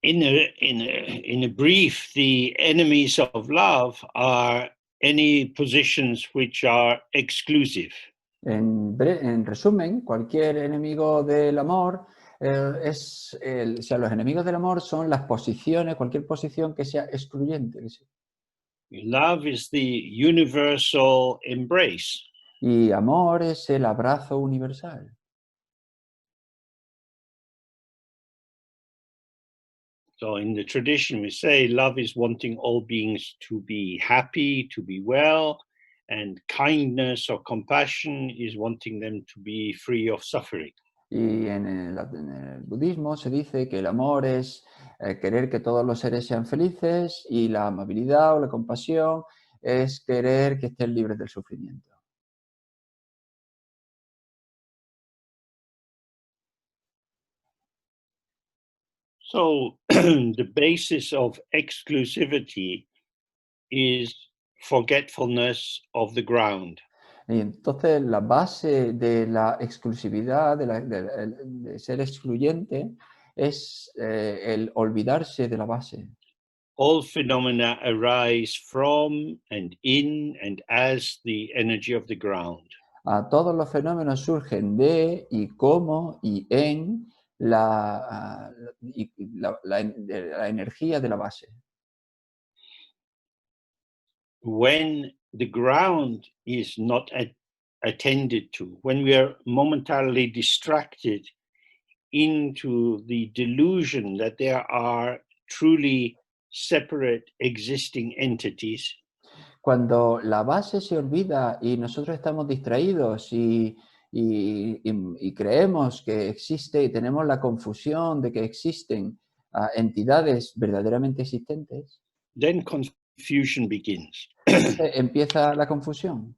In a brief, the enemies of love are any positions which are exclusive. En resumen, cualquier enemigo del amor o sea, los enemigos del amor son las posiciones, cualquier posición que sea excluyente. Love is the universal embrace. Y amor es el abrazo universal. So in the tradition we say love is wanting all beings to be happy, to be well, and kindness or compassion is wanting them to be free of suffering. Y en el budismo se dice que el amor es querer que todos los seres sean felices y la amabilidad o la compasión es querer que estén libres del sufrimiento. So the basis of exclusivity is forgetfulness of the ground. Y entonces la base de la exclusividad, de ser excluyente, es el olvidarse de la base. All phenomena arise from and in and as the energy of the ground. Todos los fenómenos surgen de y como y en la energía de la base. When the ground is not attended to, when we are momentarily distracted into the delusion that there are truly separate existing entities, Cuando la base se olvida y nosotros estamos distraídos y creemos que existe y tenemos la confusión de que existen entidades verdaderamente existentes, then confusion begins. empieza la confusión.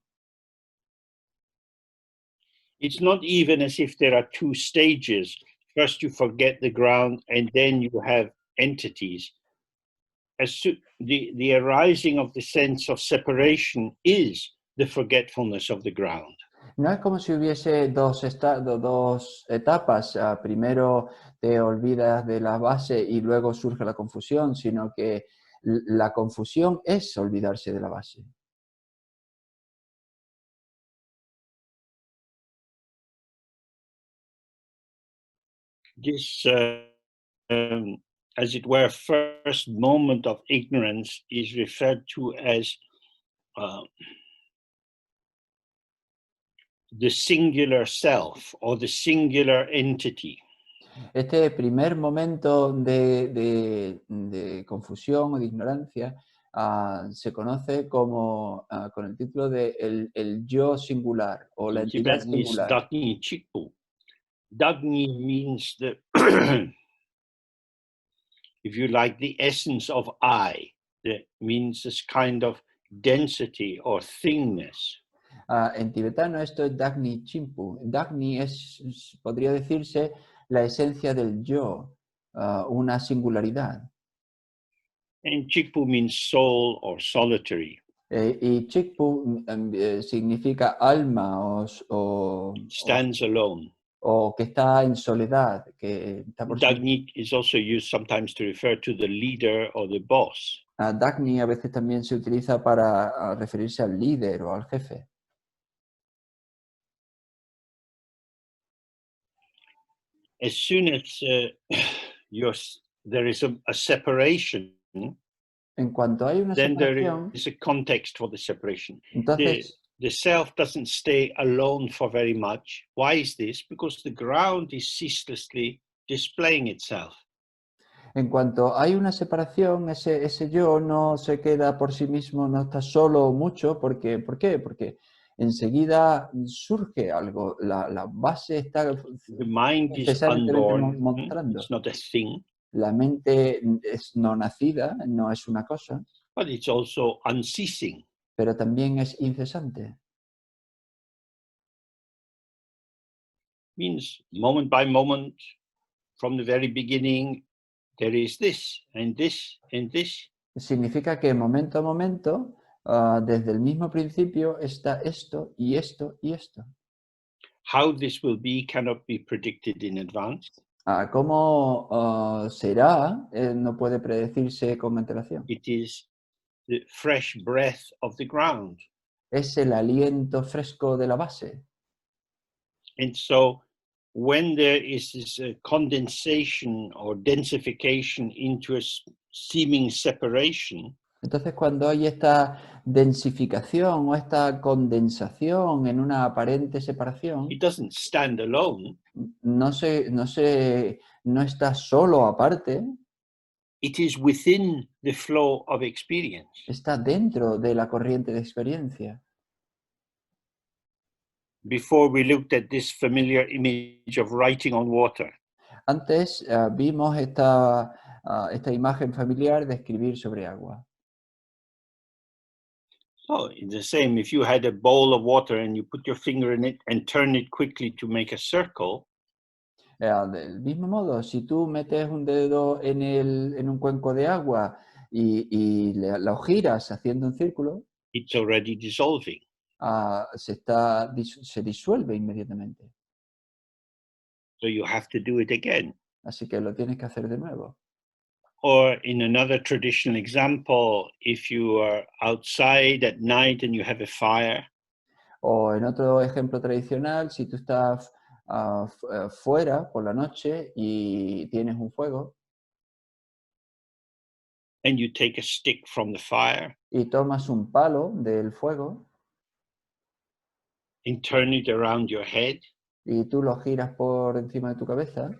It's not even as if there are two stages. First you forget the ground and then you have entities. The arising of the sense of separation is the forgetfulness of the ground. No es como si hubiese dos etapas. Primero te olvidas de la base y luego surge la confusión, sino que la confusión es olvidarse de la base. This, as it were, first moment of ignorance is referred to as the singular self or the singular entity. Este primer momento de confusión o de ignorancia se conoce como con el título de el yo singular o la entidad singular. Dagni Chikpu. Dagni means the, if you like, the essence of I. That means this kind of density or thingness. En tibetano esto es Dagni Chimpu. Dagni podría decirse la esencia del yo, una singularidad. And Chikpu means soul or solitary. Y Chikpu significa alma Stands alone. O que está en soledad. Que está por Dagni is also used sometimes to refer to the leader or the boss. Dagni a veces también se utiliza para referirse al líder o al jefe. As soon as there is a separation, en cuanto hay una then separación, there is a context for the separation. Entonces, the self doesn't stay alone for very much. Why is this? Because the ground is ceaselessly displaying itself. En cuanto hay una separación, ese yo no se queda por sí mismo, no está solo mucho. ¿Por qué? Porque enseguida surge algo. La base está The mind is unborn. mostrando. It's not a thing. La mente es no nacida, no es una cosa. But it's also unceasing. Pero también es incesante. Means moment by moment, from the very beginning, there is this and this and this. Significa que momento a momento, desde el mismo principio, está esto y esto y esto. How this will be cannot be predicted in advance. ¿Cómo será? No puede predecirse con antelación. It is the fresh breath of the ground. Es el aliento fresco de la base. And so when there is this condensation or densification into a seeming separation, Entonces, cuando hay esta densificación o esta condensación en una aparente separación, it doesn't stand alone. no está solo aparte, It is within the flow of experience. está dentro de la corriente de experiencia. Before we looked at this familiar image of writing on water. Antes vimos esta imagen familiar de escribir sobre agua. So it's the same, if you had a bowl of water and you put your finger in it and turn it quickly to make a circle, Del mismo modo, si tú metes un dedo en un cuenco de agua y lo giras haciendo un círculo, it's already dissolving. se disuelve inmediatamente. So you have to do it again. Así que lo tienes que hacer de nuevo. Or in another traditional example, if you are outside at night and you have a fire, O en otro ejemplo tradicional, si tú estás fuera por la noche y tienes un fuego and you take a stick from the fire y tomas un palo del fuego and turn it around your head, y tú lo giras por encima de tu cabeza,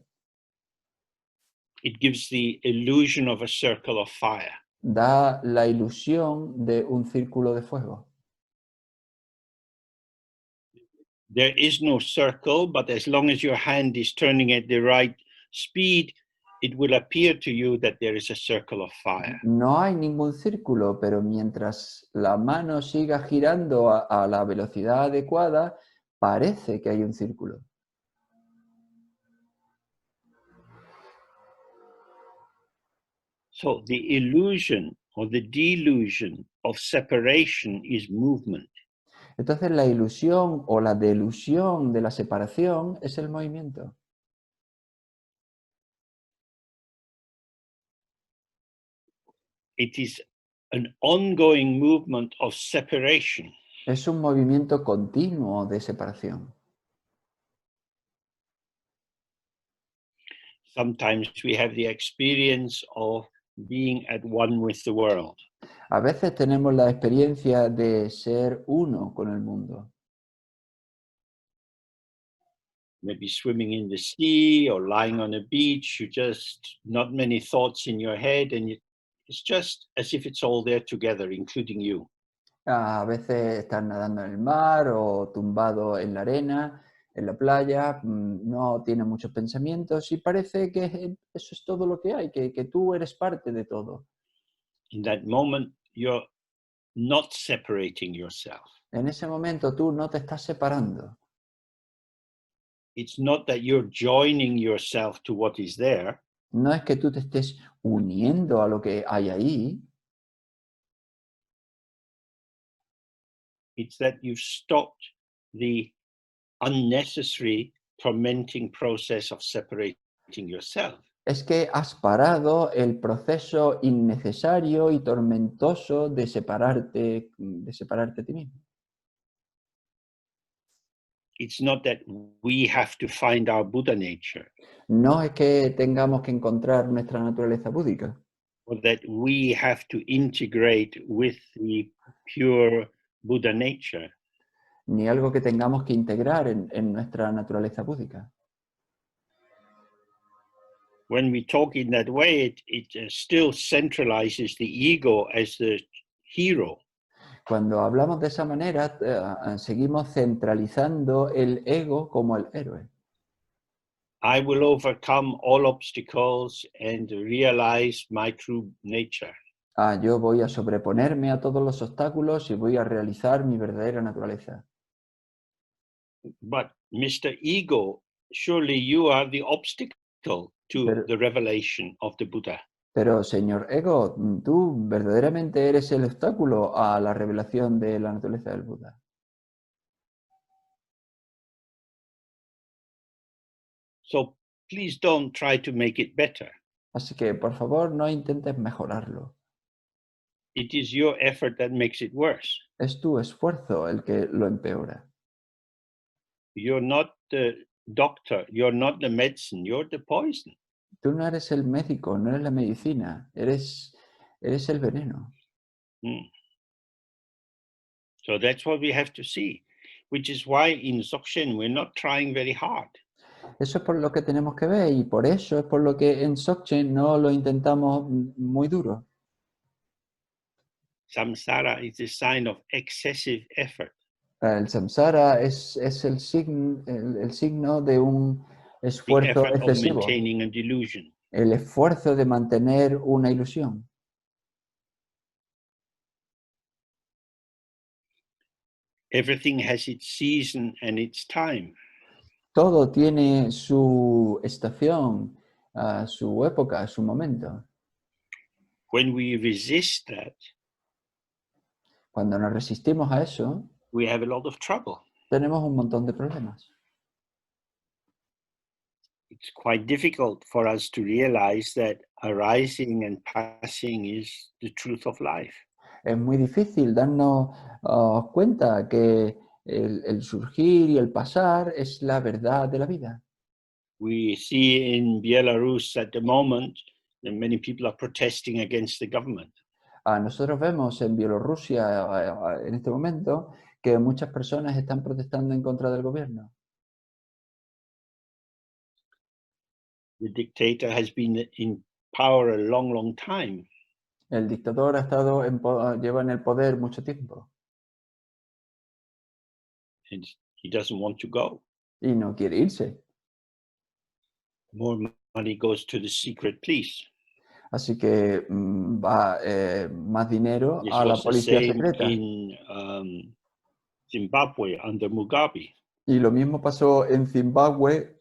it gives the illusion of a circle of fire. da la ilusión de un círculo de fuego. There is no circle, but as long as your hand is turning at the right speed, it will appear to you that there is a circle of fire. No hay ningún círculo, pero mientras la mano siga girando a la velocidad adecuada, parece que hay un círculo. So the illusion or the delusion of separation is movement. Entonces la ilusión o la delusión de la separación es el movimiento. It is an ongoing movement of separation. Es un movimiento continuo de separación. Sometimes we have the experience of being at one with the world. A veces tenemos la experiencia de ser uno con el mundo. Maybe swimming in the sea or lying on a beach, you just not many thoughts in your head, and it's just as if it's all there together, including you. A veces estás nadando en el mar o tumbado en la arena, en la playa, no tienes muchos pensamientos y parece que eso es todo lo que hay, que tú eres parte de todo. In that moment, you're not separating yourself. En ese momento tú no te estás separando. It's not that you're joining yourself to what is there. No es que tú te estés uniendo a lo que hay ahí, It's that you've stopped the unnecessary tormenting process of separating yourself. es que has parado el proceso innecesario y tormentoso de separarte a ti mismo. It's not that we have to find our Buddha nature, No es que tengamos que encontrar nuestra naturaleza búdica, or that we have to integrate with the pure Buddha nature. ni algo que tengamos que integrar en nuestra naturaleza búdica. When we talk in that way, it still centralizes the ego as the hero. Cuando hablamos de esa manera, seguimos centralizando el ego como el héroe. I will overcome all obstacles and realize my true nature. Yo voy a sobreponerme a todos los obstáculos y voy a realizar mi verdadera naturaleza. But Mr. Ego, surely you are the obstacle to the revelation of the Buddha. Pero, señor ego, tú verdaderamente eres el obstáculo a la revelación de la naturaleza del Buda. So please don't try to make it better. Así que, por favor, no intentes mejorarlo. It is your effort that makes it worse. Es tu esfuerzo el que lo empeora. You're not the doctor, you're not the medicine, you're the poison. Tú no eres el médico, no eres la medicina, eres el veneno. Mm. So that's what we have to see, which is why in Dzogchen we're not trying very hard. Eso es por lo que tenemos que ver y por eso es por lo que en Dzogchen no lo intentamos muy duro. Samsara is a sign of excessive effort. El samsara es el signo de un The esfuerzo effort of excesivo, maintaining a delusion. el esfuerzo de mantener una ilusión. Everything has its season and its time. Todo tiene su estación, su época, su momento. When we resist that, Cuando nos resistimos a eso, we have a lot of trouble. tenemos un montón de problemas. It's quite difficult for us to realize that arising and passing is the truth of life. Es muy difícil darnos cuenta que el surgir y el pasar es la verdad de la vida. We see in Belarus at the moment that many people are protesting against the government. Nosotros vemos en Bielorrusia en este momento que muchas personas están protestando en contra del gobierno. The dictator has been in power a long, long time. El dictador ha estado lleva en el poder mucho tiempo And he doesn't want to go. y no quiere irse. More money goes to the secret police. Así que va más dinero This a la was the policía same secreta. in Zimbabwe under Mugabe. Y lo mismo pasó en Zimbabue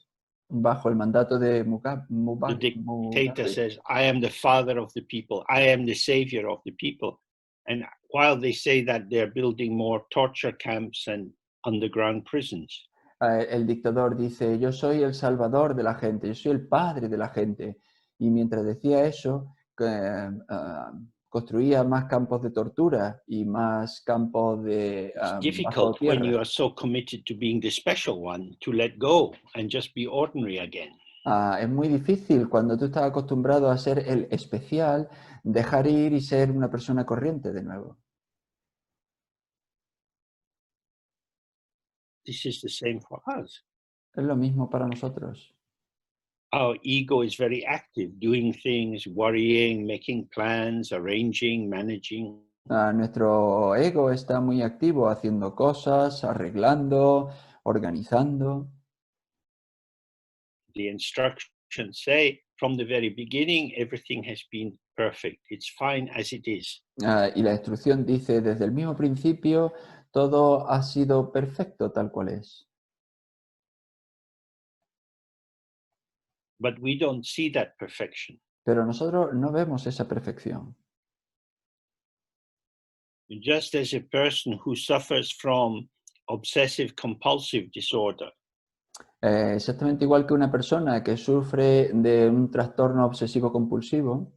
bajo el mandato de The dictator Mugabe. says, I am the father of the people. I am the savior of the people. And while they say that, they're building more torture camps and underground prisons. El dictador dice, yo soy el salvador de la gente, yo soy el padre de la gente. Y mientras decía eso, construía más campos de tortura y más campos de It's bajo difficult when tierra. you are so committed to being the special one to let go and just be ordinary again. Es muy difícil cuando tú estás acostumbrado a ser el especial, dejar ir y ser una persona corriente de nuevo. This is the same for us. Es lo mismo para nosotros. Our ego is very active, doing things, worrying, making plans, arranging, managing. Nuestro ego está muy activo haciendo cosas, arreglando, organizando. The instructions say from the very beginning, everything has been perfect. It's fine as it is. Y la instrucción dice, desde el mismo principio, todo ha sido perfecto tal cual es. But we don't see that perfection. Pero nosotros no vemos esa perfección. Just as a person who suffers from obsessive compulsive disorder Exactamente igual que una persona que sufre de un trastorno obsesivo-compulsivo,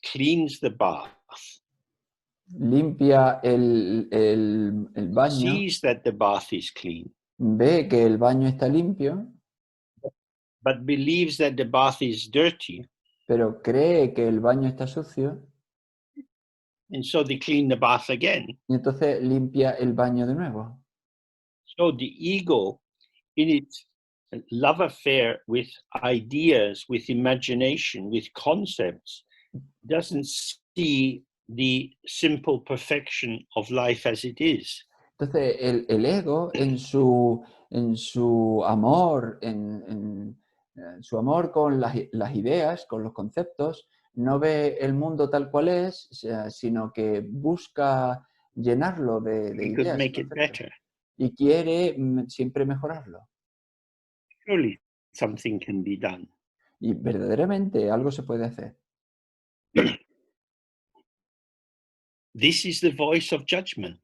cleans the bath, limpia el baño, sees that the bath is clean, ve que el baño está limpio, but believes that the bath is dirty, pero cree que el baño está sucio and so they clean the bath again. y entonces limpia el baño de nuevo. So the ego, in its love affair with ideas, with imagination, with concepts, doesn't see the simple perfection of life as it is. Entonces el ego en su amor, en su amor con las ideas, con los conceptos, no ve el mundo tal cual es, sino que busca llenarlo de He could ideas y make it conceptos. better. Y quiere siempre mejorarlo. Surely something can be done. Y verdaderamente algo se puede hacer. This is the voice of judgment.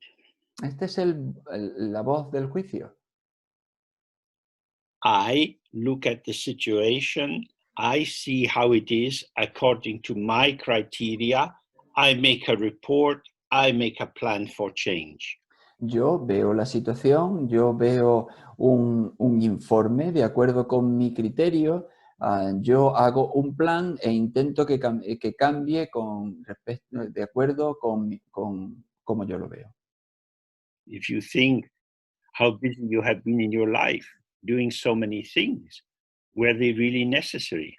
Esta es la voz del juicio. I look at the situation, I see how it is according to my criteria, I make a report, I make a plan for change. Yo veo la situación, yo veo un informe de acuerdo con mi criterio, yo hago un plan e intento que cambie de acuerdo con cómo yo lo veo. If you think how busy you have been in your life, doing so many things, were they really necessary?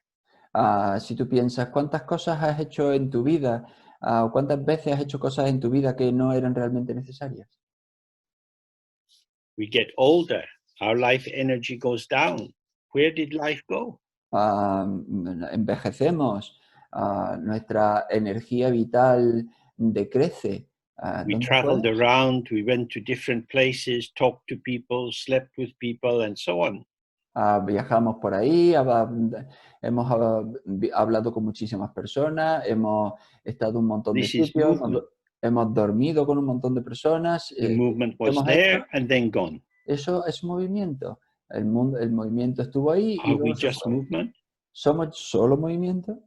Si tú piensas cuántas cosas has hecho en tu vida, o cuántas veces has hecho cosas en tu vida que no eran realmente necesarias. We get older, our life energy goes down. Where did life go? Envejecemos, nuestra energía vital decrece. We ¿Dónde fue? traveled around, we went to different places, talked to people, slept with people, and so on. Viajamos por ahí, hemos hablado con muchísimas personas, hemos estado en un montón de This is sitios, movement. hemos dormido con un montón de personas. The movement ¿Qué was hemos hecho? there and then gone. Eso es movimiento. El movimiento estuvo ahí y Are we luego se just fue. movement? ¿Somos solo movimiento?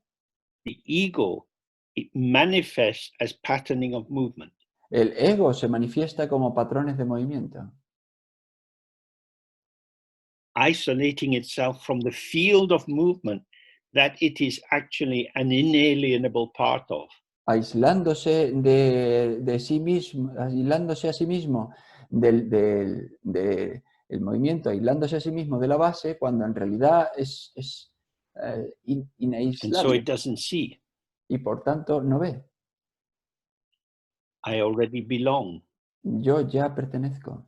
The ego, it manifests as patterning of movement. El ego se manifiesta como patrones de movimiento, Isolating itself from the field of movement that it is actually an inalienable part of. aislándose de sí mismo, aislándose a sí mismo el movimiento, aislándose a sí mismo de la base, cuando en realidad es And so inaislable it doesn't see, y por tanto no ve. I already belong. Yo ya pertenezco.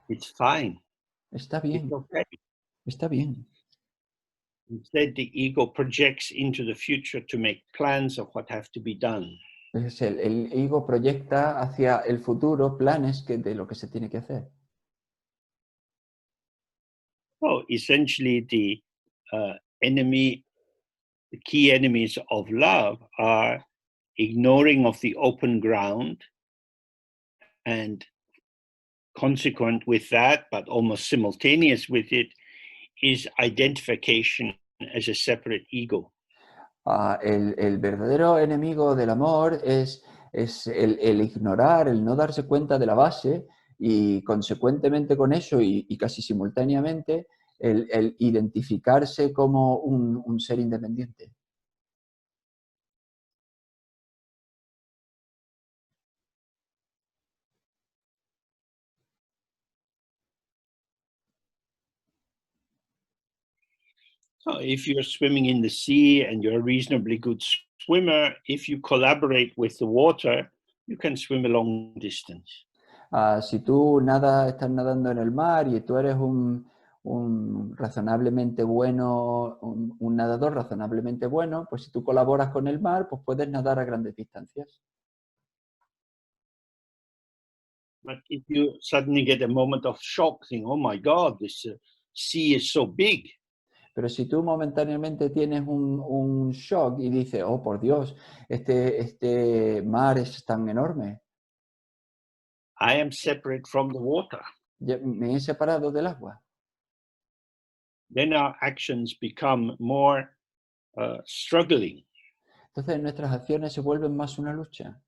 It's fine. Está It's bien, okay. está bien. Instead, the ego projects into the future to make plans of what have to be done. El ego proyecta hacia el futuro planes de lo que se tiene que hacer. So essentially, the key enemies of love are ignoring of the open ground, and consequent with that, but almost simultaneous with it, is identification as a separate ego. El verdadero enemigo del amor es el ignorar, el no darse cuenta de la base y consecuentemente con eso y casi simultáneamente el identificarse como un ser independiente. So if you're swimming in the sea and you're a reasonably good swimmer, if you collaborate with the water, you can swim a long distance. Si tú estás nadando en el mar y tú eres un razonablemente bueno, un nadador razonablemente bueno, pues si tú colaboras con el mar, pues puedes nadar a grandes distancias. But if you suddenly get a moment of shock, think, oh my God, this sea is so big. Pero si tú momentáneamente tienes un shock y dices, oh por Dios, este mar es tan enorme, I am separate from the water. me he separado del agua. Then our actions become more struggling. Entonces nuestras acciones se vuelven más una lucha.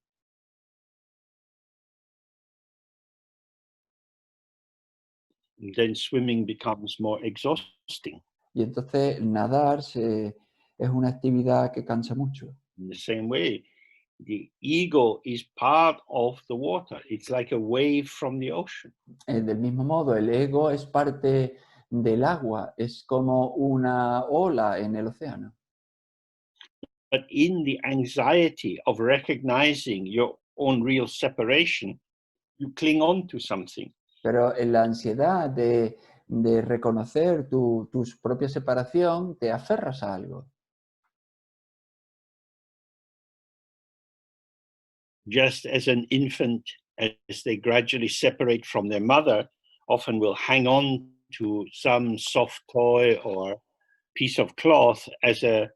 And then swimming becomes more exhausting. Y entonces nadar es una actividad que cansa mucho. In the same way, the ego is part of the water. It's like a wave from the ocean. Del mismo modo, el ego es parte del agua, es como una ola en el océano. But in the anxiety of recognizing your own real separation, you cling on to something. Pero en la ansiedad de reconocer tu propia separación, te aferras a algo. Just as an infant, as they gradually separate from their mother, often will hang on to some soft toy or piece of cloth as a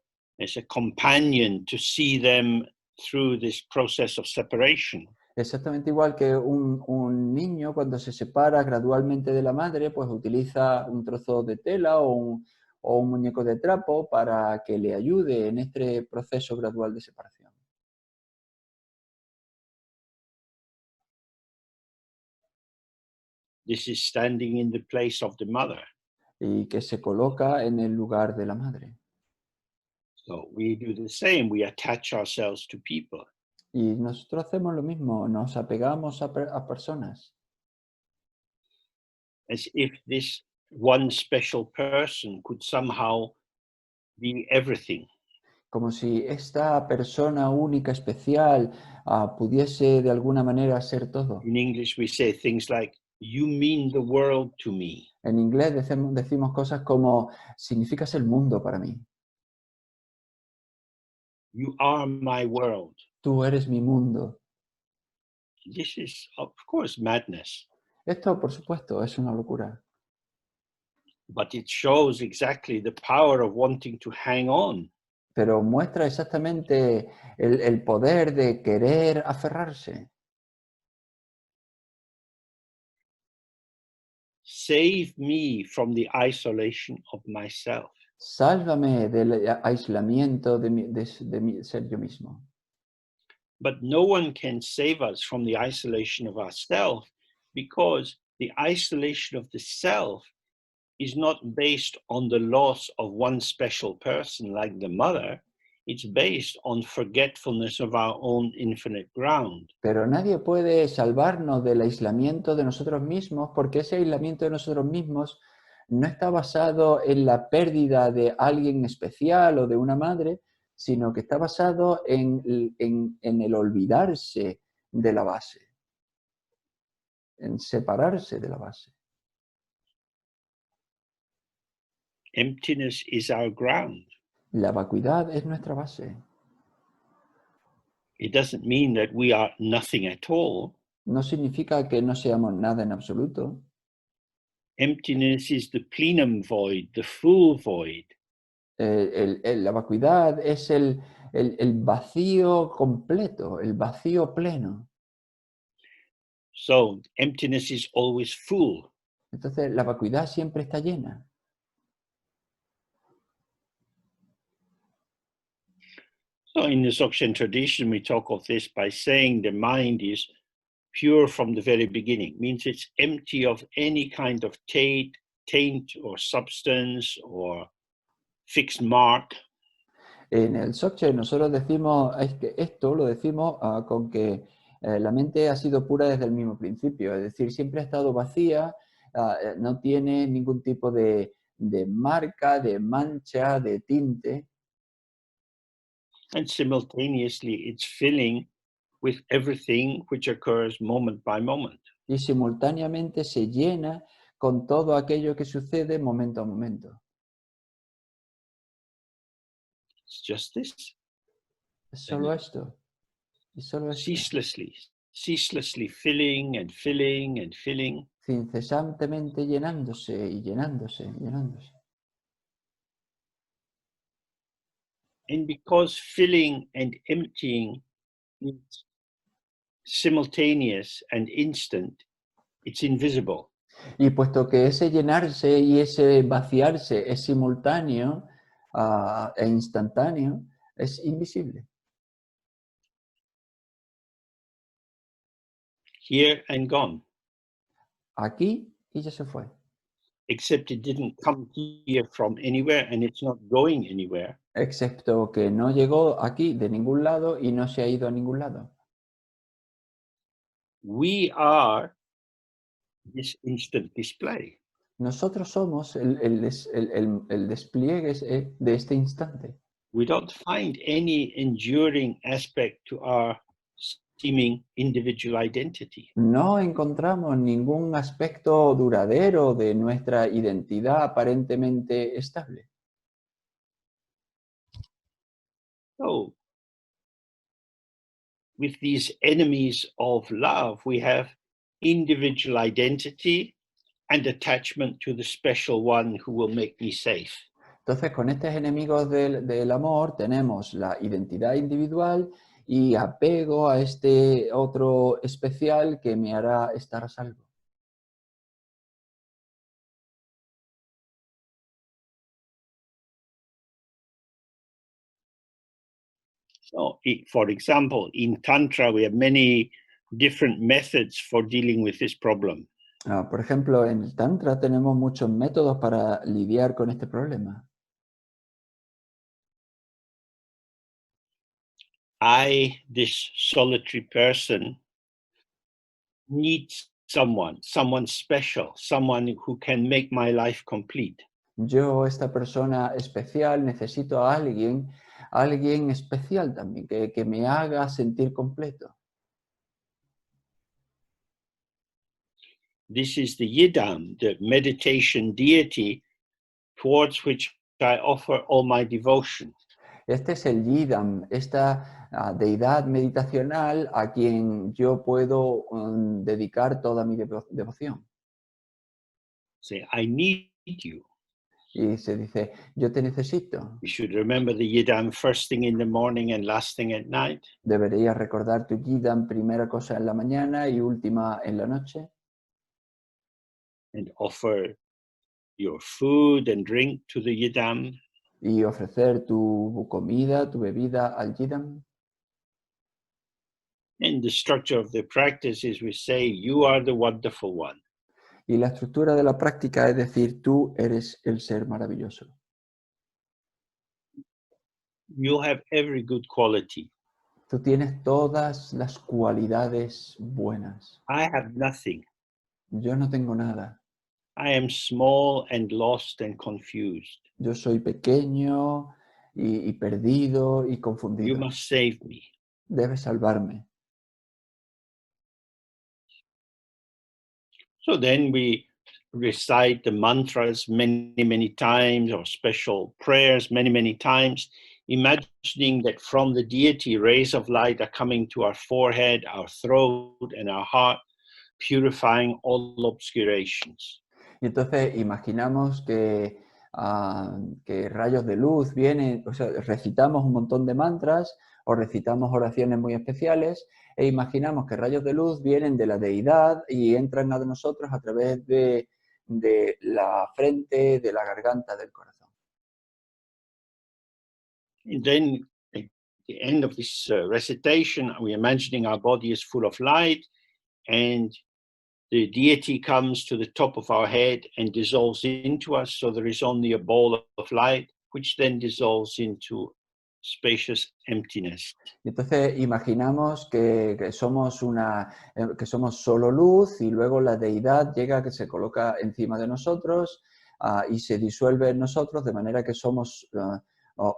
companion to see them through this process of separation. Exactamente igual que un niño cuando se separa gradualmente de la madre, pues utiliza un trozo de tela o un muñeco de trapo para que le ayude en este proceso gradual de separación. This is standing in the place of the mother. Y que se coloca en el lugar de la madre. So we do the same. We attach ourselves to people. Y nosotros hacemos lo mismo, nos apegamos a personas, As if this one special person could somehow be everything. como si esta persona única, especial, pudiese de alguna manera ser todo. In English, we say things like, "You mean the world to me." En inglés decimos cosas como, significas el mundo para mí, You are my world. tú eres mi mundo. This is, of course, madness, Esto, por supuesto, es una locura, but it shows exactly the power of wanting to hang on. pero muestra exactamente el poder de querer aferrarse. Save me from the isolation of myself. Sálvame del aislamiento de ser yo mismo. But no one can save us from the isolation of ourselves, because the isolation of the self is not based on the loss of one special person like the mother. It's based on forgetfulness of our own infinite ground. Pero nadie puede salvarnos del aislamiento de nosotros mismos, porque ese aislamiento de nosotros mismos no está basado en la pérdida de alguien especial o de una madre, sino que está basado en el olvidarse de la base, en separarse de la base. Emptiness is our ground. La vacuidad es nuestra base. It doesn't mean that we are nothing at all. No significa que no seamos nada en absoluto. Emptiness is the plenum void, the full void. La vacuidad es el vacío completo, el vacío pleno. So emptiness is always full. Entonces, la vacuidad siempre está llena. So in the Dzogchen tradition, we talk of this by saying the mind is pure from the very beginning. Means it's empty of any kind of taint or substance or fixed mark. En el Dzogchen nosotros decimos, es que esto lo decimos con que la mente ha sido pura desde el mismo principio, es decir, siempre ha estado vacía, no tiene ningún tipo de marca, de mancha, de tinte, And simultaneously, it's filling with everything which occurs moment by moment. y simultáneamente se llena con todo aquello que sucede momento a momento. It's just this. Es solo esto. Y solo esto. Ceaselessly filling and filling and filling. Incesantemente llenándose y llenándose y llenándose. And because filling and emptying is simultaneous and instant, it's invisible. Y puesto que ese llenarse y ese vaciarse es simultáneo e instantáneo, es invisible. Here and gone. Aquí y ya se fue. Except it didn't come here from anywhere and it's not going anywhere. Excepto que no llegó aquí de ningún lado y no se ha ido a ningún lado. We are this instant display. Nosotros somos el despliegue de este instante. We don't find any enduring aspect to our seeming individual identity. No encontramos ningún aspecto duradero de nuestra identidad aparentemente estable. So, with these enemies of love, we have individual identity and attachment to the special one who will make me safe. Entonces, con estos enemigos del amor tenemos la identidad individual y apego a este otro especial que me hará estar a salvo. So, for example, in Tantra, we have many different methods for dealing with this problem. Por ejemplo, en el Tantra tenemos muchos métodos para lidiar con este problema. This solitary person, needs someone special, someone who can make my life complete. Yo, esta persona especial, necesito a alguien especial también, que me haga sentir completo. This is the Yidam, the meditation deity towards which I offer all my devotion. Este es el Yidam, esta deidad meditacional a quien yo puedo dedicar toda mi devoción. Say, I need you. Y se dice, yo te necesito. You should remember the Yidam first thing in the morning and last thing at night. Deberías recordar tu Yidam primera cosa en la mañana y última en la noche. And offer your food and drink to the Yidam. Y ofrecer tu comida, tu bebida al Yidam. And the structure of the practice is we say, you are the wonderful one. Y la estructura de la práctica es decir, tú eres el ser maravilloso. You have every good quality. Tú tienes todas las cualidades buenas. I have nothing. Yo no tengo nada. I am small and lost and confused. Yo soy pequeño y perdido y You confundido. must save me. Debes salvarme. So then we recite the mantras many times, or special prayers many times, imagining that from the deity rays of light are coming to our forehead, our throat, and our heart, purifying all obscurations. Y entonces imaginamos que rayos de luz vienen, o sea, recitamos un montón de mantras o recitamos oraciones muy especiales e imaginamos que rayos de luz vienen de la deidad y entran a nosotros a través de la frente, de la garganta, del corazón. And then at the end of this recitation, we're imagining our body is full of light, and the deity comes to the top of our head and dissolves into us, so there is only a ball of light, which then dissolves into spacious emptiness. Y entonces imaginamos que somos solo luz y luego la deidad llega, que se coloca encima de nosotros y se disuelve en nosotros, de manera que somos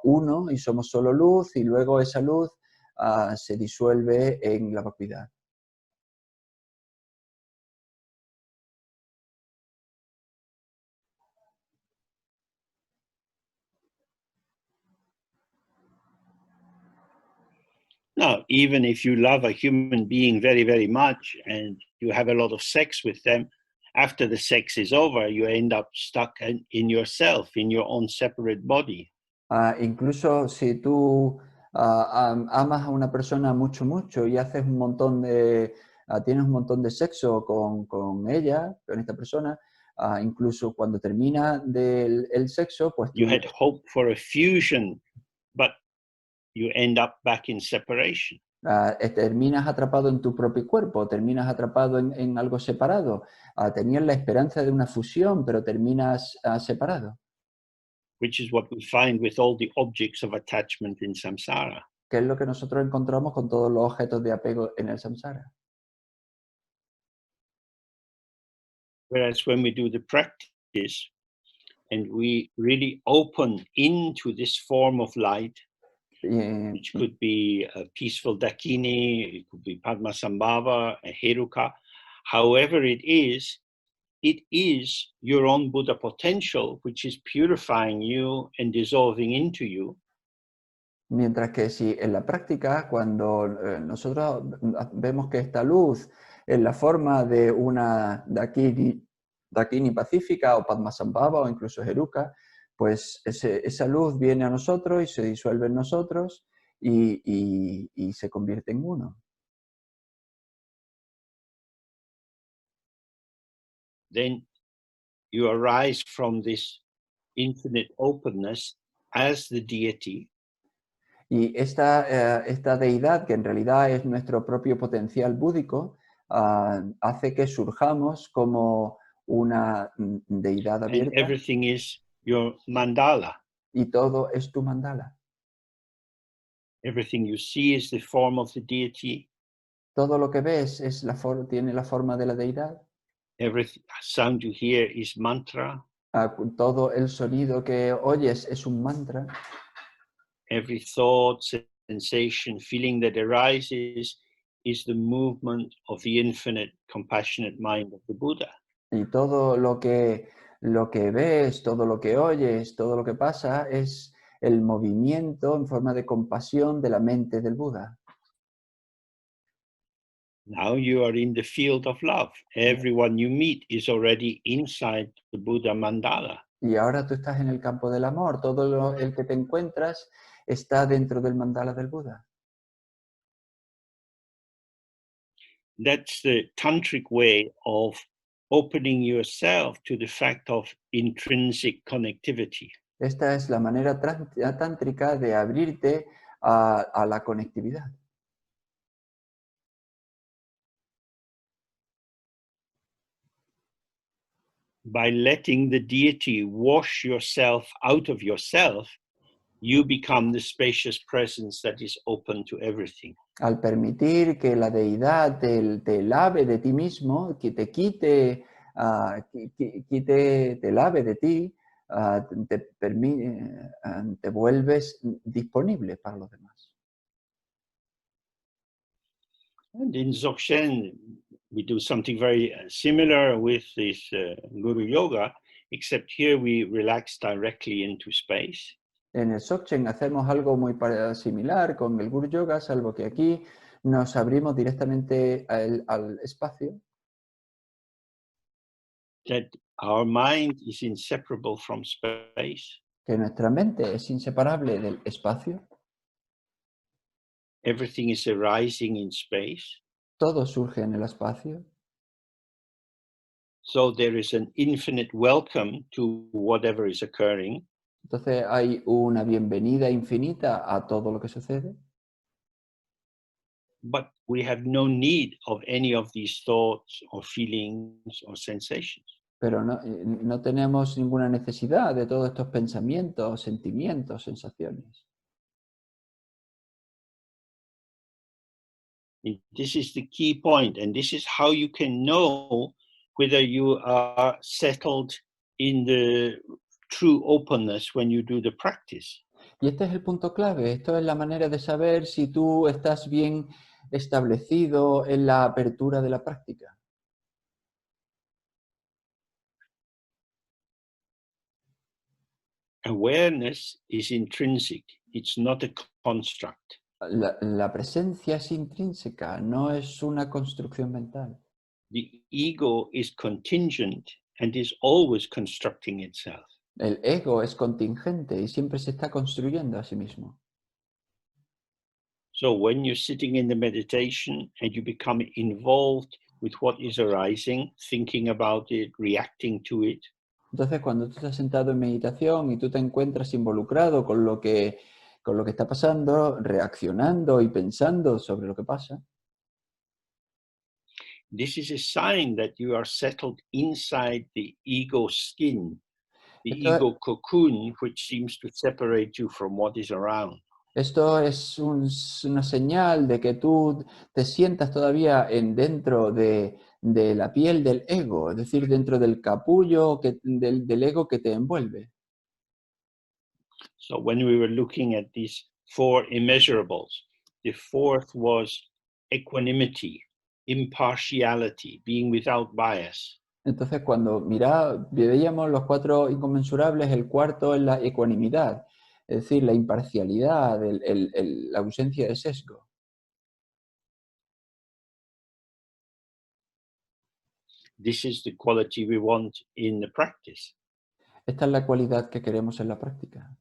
uno y somos solo luz, y luego esa luz se disuelve en la vacuidad. Now, even if you love a human being very much and you have a lot of sex with them, after the sex is over, you end up stuck in yourself, in your own separate body. Incluso si tú amas a una persona mucho y haces tienes un montón de sexo con ella, con esta persona, incluso cuando termina el sexo, pues You had hope for a fusion, but you end up back in separation. terminas atrapado en tu propio cuerpo, terminas atrapado en algo separado. Tenías la esperanza de una fusión, pero terminas separado. Which is what we find with all the objects of attachment in samsara. Que es lo que nosotros encontramos con todos los objetos de apego en el samsara. Whereas when we do the practice and we really open into this form of light, which could be a peaceful dakini, it could be padmasambhava, a heruka, however it is your own Buddha potential, which is purifying you and dissolving into you. Mientras que si en la práctica, cuando nosotros vemos que esta luz en la forma de una dakini pacífica o padmasambhava o incluso heruka, pues esa luz viene a nosotros y se disuelve en nosotros, y se convierte en uno. Then you arise from this infinite openness as the deity, Y esta deidad, que en realidad es nuestro propio potencial búdico, hace que surjamos como una deidad and abierta everything is your mandala. y todo es tu mandala. Everything you see is the form of the deity. Todo lo que ves tiene la forma de la deidad. Every sound you hear is mantra. Todo el sonido que oyes es un mantra. Every thought, sensation, feeling that arises is the movement of the infinite compassionate mind of the Buddha. Y todo lo que ves, todo lo que oyes, todo lo que pasa es el movimiento en forma de compasión de la mente del Buda. Now you are in the field of love. Everyone you meet is already inside the Buddha mandala. Y ahora tú estás en el campo del amor. El que te encuentras está dentro del mandala del Buda. That's the tantric way of opening yourself to the fact of intrinsic connectivity. Esta es la manera tántrica de abrirte a la conectividad. By letting the deity wash yourself out of yourself, you become the spacious presence that is open to everything. Al permitir que la deidad te lave de ti mismo, que te quite, te lave de ti, te vuelves disponible para los demás. And in Dzogchen, we do something very similar with this Guru Yoga, except here we relax directly into space. En el Dzogchen hacemos algo muy similar con el Guru Yoga, salvo que aquí nos abrimos directamente al espacio. That our mind is inseparable from space. Que nuestra mente es inseparable del espacio. Everything is arising in space. Todo surge en el espacio. So there is an infinite welcome to whatever is occurring. Entonces hay una bienvenida infinita a todo lo que sucede. But we have no need of any of these thoughts or feelings or sensations. Pero no tenemos ninguna necesidad de todos estos pensamientos, sentimientos, sensaciones. This is the key point, and this is how you can know whether you are settled in the true openness when you do the practice. Y este es el punto clave. Esto es la manera de saber si tú estás bien establecido en la apertura de la práctica. Awareness is intrinsic. It's not a construct. La presencia es intrínseca, no es una construcción mental. The ego is contingent and is always constructing itself. El ego es contingente y siempre se está construyendo a sí mismo. So when you're sitting in the meditation and you become involved with what is arising, thinking about it, reacting to it, Entonces, cuando tú estás sentado en meditación y tú te encuentras involucrado con lo que está pasando, reaccionando y pensando sobre lo que pasa, this is a sign that you are settled inside the ego skin, the esto, ego cocoon, which seems to separate you from what is around. esto es una señal de que tú te sientas todavía dentro de la piel del ego, es decir, dentro del capullo del ego que te envuelve. So when we were looking at these four immeasurables, the fourth was equanimity, impartiality, being without bias. Entonces, cuando veíamos los cuatro inconmensurables, el cuarto es la ecuanimidad, es decir, la imparcialidad, la ausencia de sesgo. This is the quality we want in the practice. Esta es la cualidad que queremos en la práctica.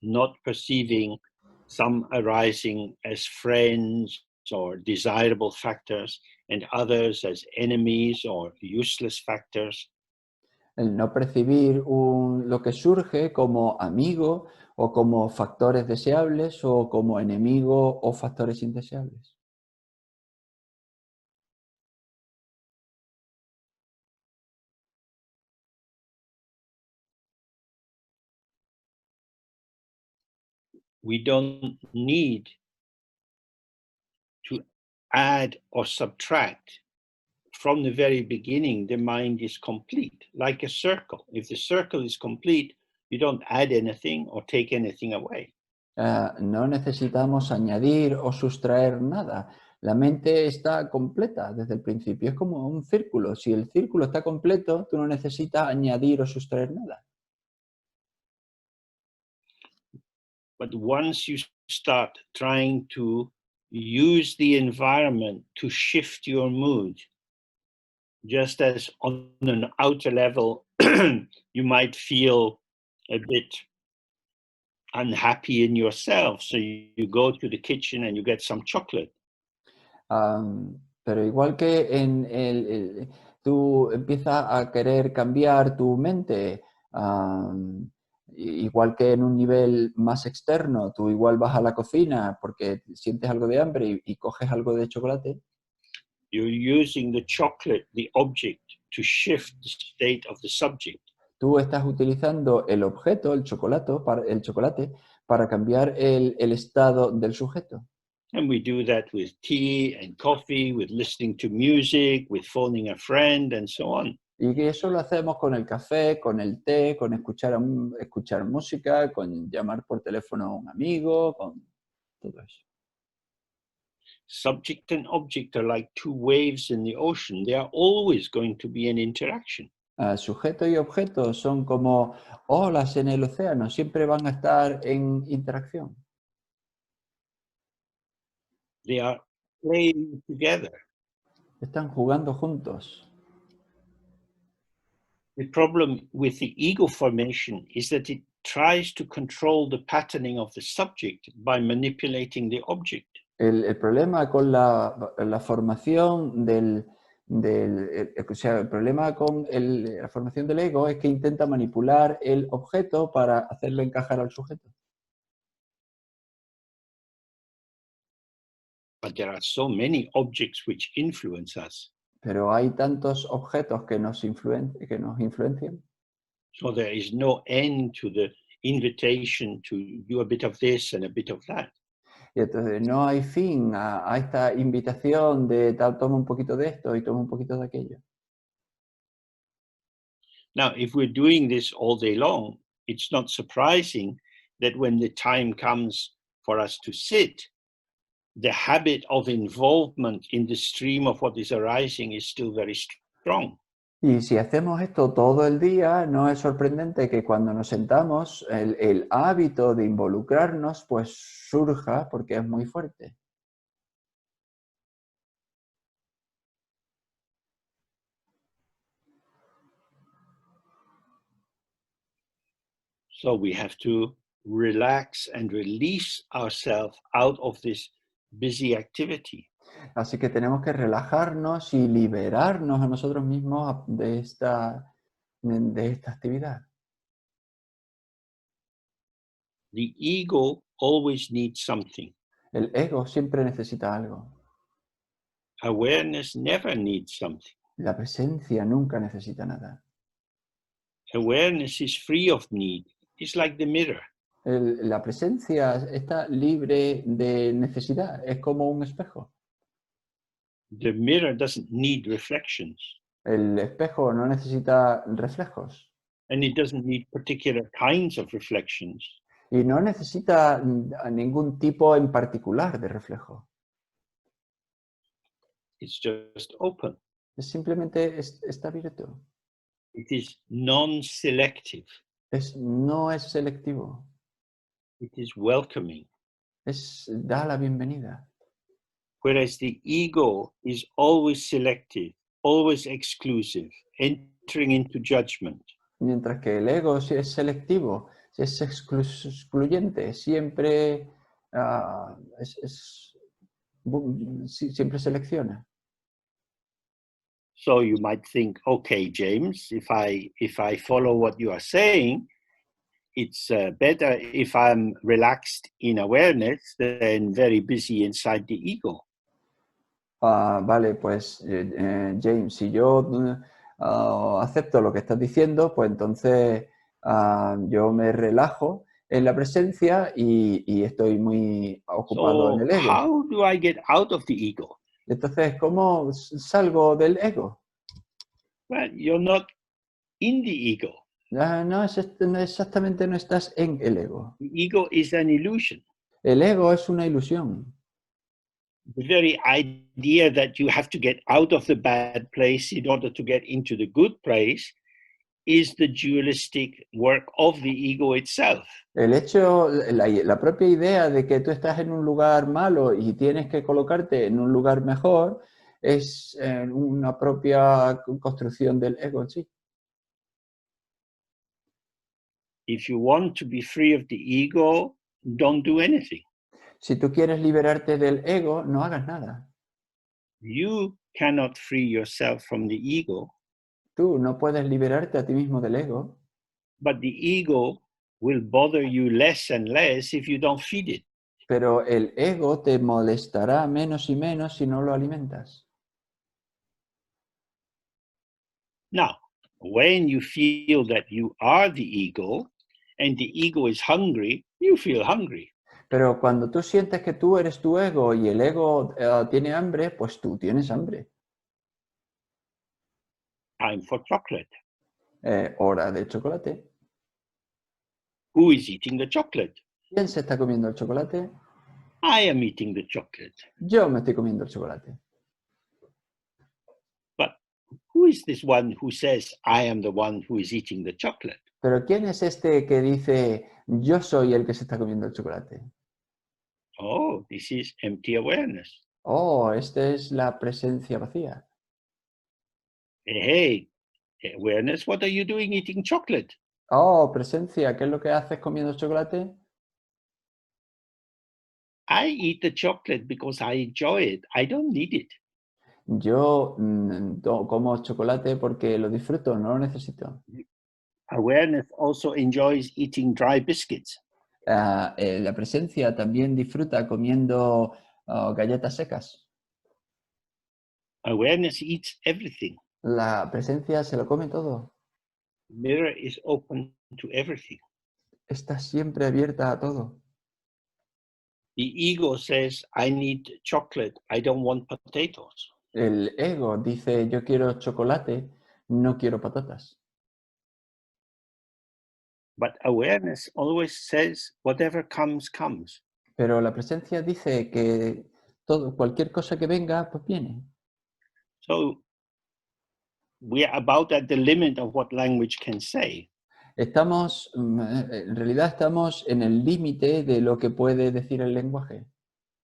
not perceiving some arising as friends or desirable factors and others as enemies or useless factors. El no percibir lo que surge como amigo o como factores deseables o como enemigo o factores indeseables. We don't need to add or subtract. From the very beginning, the mind is complete, like a circle. If the circle is complete, you don't add anything or take anything away. No necesitamos añadir o sustraer nada. La mente está completa desde el principio. Es como un círculo. Si el círculo está completo, tú no necesitas añadir o sustraer nada. But once you start trying to use the environment to shift your mood, just as on an outer level, you might feel a bit unhappy in yourself. So you go to the kitchen and you get some chocolate. Pero igual que tú empiezas a querer cambiar tu mente, igual que en un nivel más externo, tú igual vas a la cocina porque sientes algo de hambre y coges algo de chocolate. You're using the chocolate, the object, to shift the state of the subject. Tú estás utilizando el objeto, el chocolate, para cambiar el estado del sujeto. And we do that with tea and coffee, with listening to music, with phoning a friend, and so on. Y que eso lo hacemos con el café, con el té, con escuchar música, con llamar por teléfono a un amigo, con todo eso. Subject and object are like two waves in the ocean. They are always going to be in interaction. Sujeto y objeto son como olas en el océano, siempre van a estar en interacción. They are playing together. Están jugando juntos. The problem with the ego formation is that it tries to control the patterning of the subject by manipulating the object. El problema con la formación el problema con la formación del ego es que intenta manipular el objeto para hacerlo encajar al sujeto. But there are so many objects which influence us. Pero hay tantos objetos que nos influencian. So there is no end to the invitation to do a bit of this and a bit of that. Y entonces no hay fin a esta invitación de toma un poquito de esto y toma un poquito de aquello. Now, if we're doing this all day long, it's not surprising that when the time comes for us to sit, the habit of involvement in the stream of what is arising is still very strong. Y si hacemos esto todo el día, no es sorprendente que cuando nos sentamos el hábito de involucrarnos pues surja porque es muy fuerte. So we have to relax and release ourselves out of this busy activity. Así que tenemos que relajarnos y liberarnos a nosotros mismos de esta actividad. The ego always needs something. El ego siempre necesita algo. Awareness never needs something. La presencia nunca necesita nada. Awareness is free of need. It's like the mirror. La presencia está libre de necesidad, es como un espejo. The mirror doesn't need reflections. El espejo no necesita reflejos. And it doesn't need particular kinds of reflections. Y no necesita ningún tipo en particular de reflejo. It's just open. Simplemente está abierto. It is non-selective. No es selectivo. It is welcoming. Da la bienvenida. Whereas the ego is always selective, always exclusive, entering into judgment. Mientras que el ego sí es selectivo, Es excluyente, siempre, siempre selecciona. So you might think, okay, James, if I follow what you are saying, it's better if I'm relaxed in awareness than very busy inside the ego. Vale, pues James, si yo acepto lo que estás diciendo, pues entonces yo me relajo en la presencia y estoy muy ocupado en So el ego. how do I get out of the ego? Entonces, ¿cómo salgo del ego? Well, you're not in the ego. No, exactamente no estás en el ego. The ego is an illusion. El ego es una ilusión. The very idea that you have to get out of the bad place in order to get into the good place is the dualistic work of the ego itself. El hecho, la propia idea de que tú estás en un lugar malo y tienes que colocarte en un lugar mejor es una propia construcción del ego en sí. If you want to be free of the ego, don't do anything. Si tú quieres liberarte del ego, no hagas nada. You cannot free yourself from the ego, Tú no puedes liberarte a ti mismo del ego, but the ego will bother you less and less if you don't feed it. pero el ego te molestará menos y menos si no lo alimentas. Now, when you feel that you are the ego and the ego is hungry, you feel hungry. Pero cuando tú sientes que tú eres tu ego y el ego tiene hambre, pues tú tienes hambre. Time for chocolate. Hora de chocolate. Who is eating the chocolate? ¿Quién se está comiendo el chocolate? I am eating the chocolate. Yo me estoy comiendo el chocolate. But who is this one who says, I am the one who is eating the chocolate? Pero ¿quién es este que dice, yo soy el que se está comiendo el chocolate? Oh, this is empty awareness. Oh, esta es la presencia vacía. Hey, awareness, what are you doing eating chocolate? Oh, presencia, ¿qué es lo que haces comiendo chocolate? I eat the chocolate because I enjoy it. I don't need it. Yo como chocolate porque lo disfruto, no lo necesito. Awareness also enjoys eating dry biscuits. La presencia también disfruta comiendo galletas secas. Awareness eats everything. La presencia se lo come todo. Mirror is open to everything. Está siempre abierta a todo. The ego says, I need chocolate. I don't want potatoes. El ego dice, yo quiero chocolate, no quiero patatas. But awareness always says, whatever comes, comes. Pero la presencia dice que cualquier cosa que venga, pues viene. So we are about at the limit of what language can say. Estamos, en realidad estamos en el límite de lo que puede decir el lenguaje.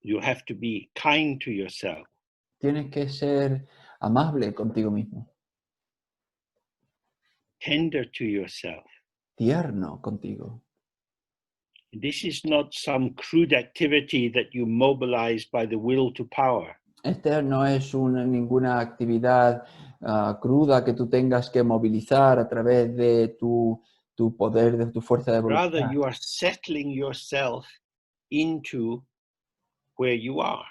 You have to be kind to yourself. Tienes que ser amable contigo mismo, Tender to yourself. tierno contigo. This is not some crude activity that you mobilize by the will to power. Esta no es ninguna actividad cruda que tú tengas que movilizar a través de tu poder, de tu fuerza de voluntad. Rather, you are settling yourself into where you are.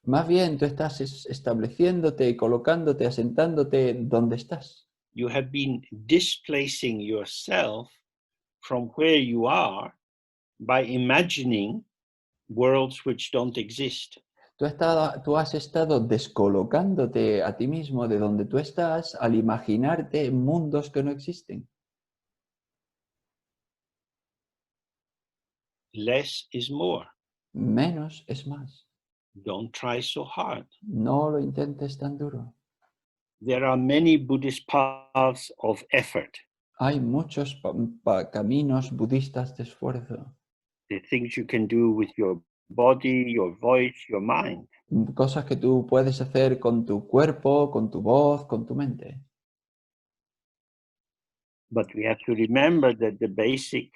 Más bien, tú estás estableciéndote y colocándote, asentándote donde estás. You have been displacing yourself from where you are by imagining worlds which don't exist. Tú has estado descolocándote a ti mismo de donde tú estás al imaginarte mundos que no existen. Less is more. Menos es más. Don't try so hard. No lo intentes tan duro. There are many Buddhist paths of effort. Hay muchos caminos budistas de esfuerzo. The things you can do with your body, your voice, your mind. Cosas que tú puedes hacer con tu cuerpo, con tu voz, con tu mente. But we have to remember that the basic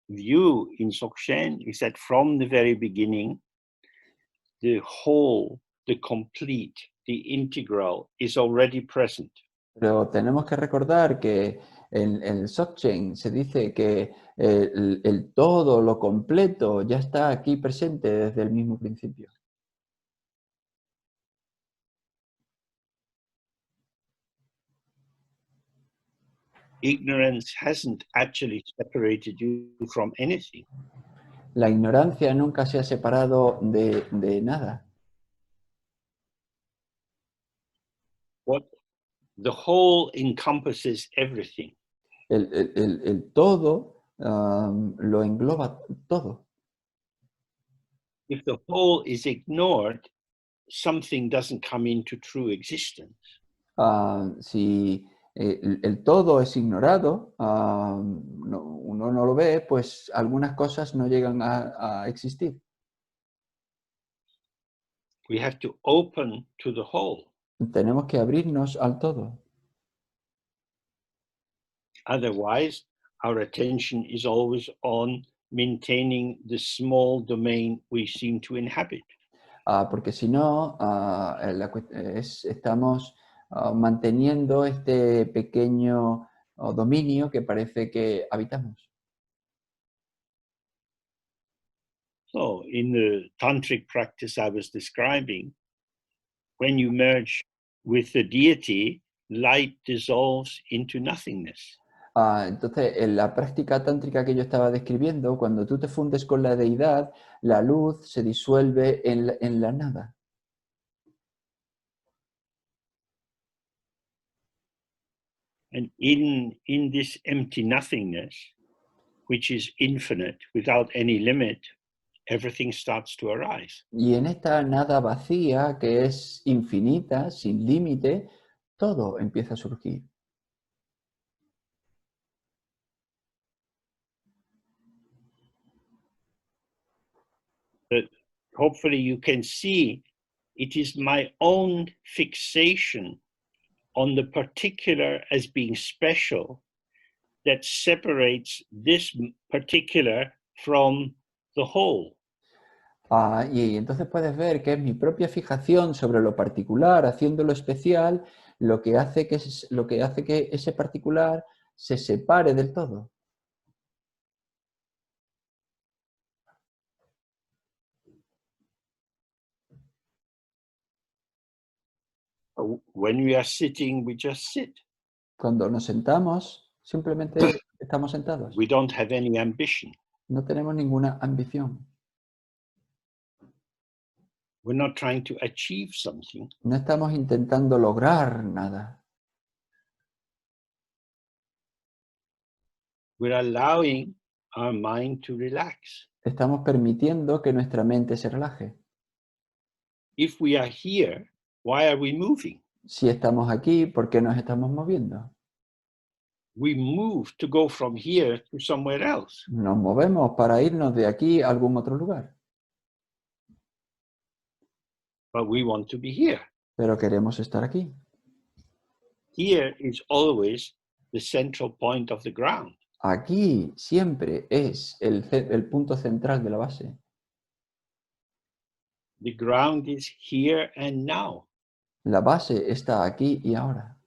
view in Dzogchen is that from the very beginning, the whole, the complete, the integral is already present. Pero tenemos que recordar que en el Dzogchen se dice que el todo, lo completo, ya está aquí presente desde el mismo principio. Ignorance hasn't actually separated you from anything. La ignorancia nunca se ha separado de nada. What the whole encompasses everything. El todo lo engloba todo. If the whole is ignored, something doesn't come into true existence. Si el todo es ignorado, uno no lo ve, pues algunas cosas no llegan a existir. We have to open to the whole. Tenemos que abrirnos al todo. Otherwise, our attention is always on maintaining the small domain we seem to inhabit. Porque si no, estamos manteniendo este pequeño dominio que parece que habitamos. So, in the tantric practice I was describing, when you merge with the deity, light dissolves into nothingness. Entonces, en la práctica tántrica que yo estaba describiendo, cuando tú te fundes con la deidad, la luz se disuelve en la nada. And in this empty nothingness, which is infinite without any limit, everything starts to arise. Y en esta nada vacía, que es infinita, sin límite, todo empieza a surgir. But hopefully you can see it is my own fixation on the particular as being special that separates this particular from the whole. Y entonces puedes ver que es mi propia fijación sobre lo particular, haciéndolo especial, lo que hace que ese particular se separe del todo. When we are sitting, we just sit. Cuando nos sentamos, simplemente estamos sentados. We don't have any ambition. No tenemos ninguna ambición. We're not trying to achieve something. No estamos intentando lograr nada. We're allowing our mind to relax. Estamos permitiendo que nuestra mente se relaje. If we are here, why are we moving? Si estamos aquí, ¿por qué nos estamos moviendo? We move to go from here to somewhere else. Nos movemos para irnos de aquí a algún otro lugar. But we want to be here. Pero queremos estar aquí. Here is always the central point of the ground. Aquí siempre es el punto central de la base. The ground is here and now. La base está aquí y ahora.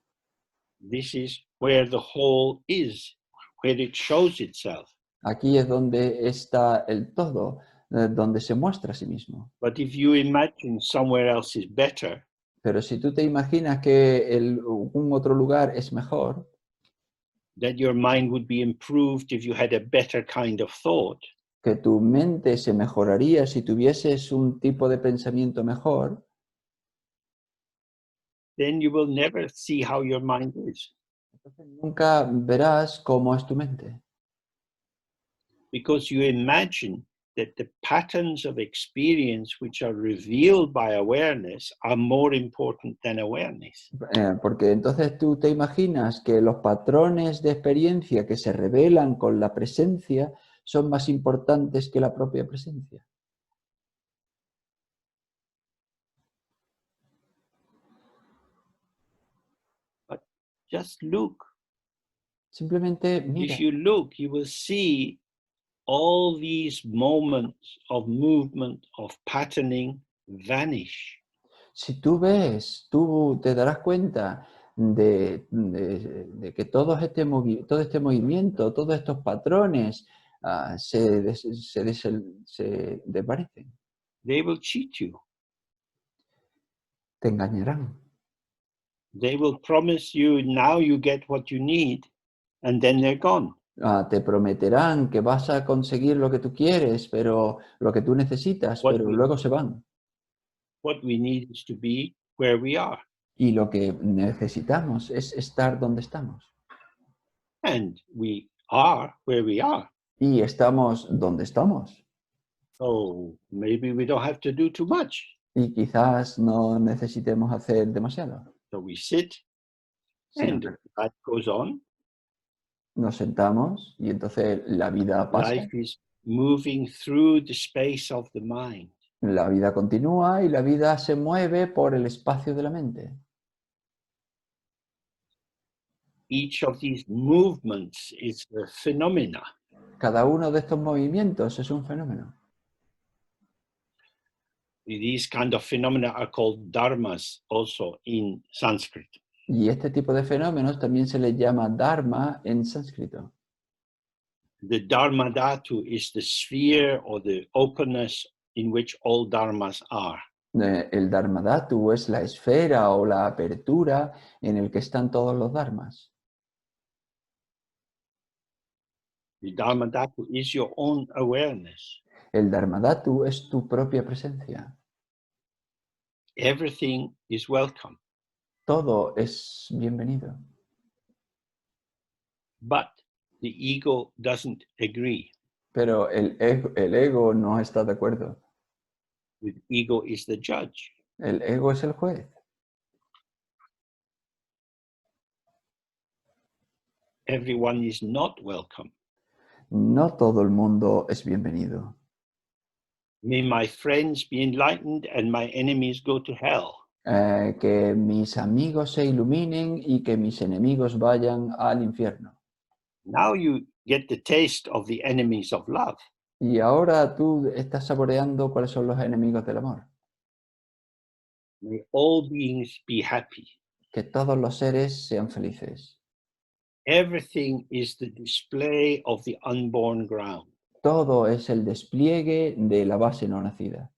This is where the whole is, where it shows itself. Aquí es donde está el todo, donde se muestra a sí mismo. But if you imagine somewhere else is better, Pero si tú te imaginas que un otro lugar es mejor, that your mind would be improved if you had a better kind of thought, que tu mente se mejoraría si tuvieses un tipo de pensamiento mejor, then you will never see how your mind is. entonces nunca verás cómo es tu mente. Because you imagine that the patterns of experience which are revealed by awareness are more important than awareness. Porque entonces tú te imaginas que los patrones de experiencia que se revelan con la presencia son más importantes que la propia presencia. But just look Simplemente mira. If you look, you will see all these moments of movement, of patterning vanish. Si tú ves, tú te darás cuenta de que todo este movimiento, todos estos patrones se desvanecen, They will cheat you. te engañarán. They will promise you now you get what you need, and then they're gone. Te prometerán que vas a conseguir lo que tú quieres, pero lo que tú necesitas, What pero we, luego se van. what we need is to be where we are. Y lo que necesitamos es estar donde estamos. And we are where we are. Y estamos donde estamos. So maybe we don't have to do too much. Y quizás no necesitemos hacer demasiado. So we sit Sino and que life goes on. nos sentamos y entonces la vida pasa, Life is moving through the space of the mind. la vida continúa y la vida se mueve por el espacio de la mente. Each of these movements is a phenomena. Cada uno de estos movimientos es un fenómeno. These kind of phenomena are called dharmas also in Sanskrit. Y este tipo de fenómenos también se les llama dharma en sánscrito. The dharma dhatu is the sphere or the openness in which all dharmas are. El dharmadhatu es la esfera o la apertura en el que están todos los dharmas. The dharma dhatu is your own awareness. El dharmadhatu es tu propia presencia. Everything is welcome. Todo es bienvenido. But the ego doesn't agree. Pero el ego no está de acuerdo. The ego is the judge. El ego es el juez. Everyone is not welcome. No todo el mundo es bienvenido. May my friends be enlightened and my enemies go to hell. Que mis amigos se iluminen y que mis enemigos vayan al infierno. Now you get the taste of the enemies of love. Y ahora tú estás saboreando cuáles son los enemigos del amor. May all beings be happy. Que todos los seres sean felices. Everything is the display of the unborn ground. Todo es el despliegue de la base no nacida.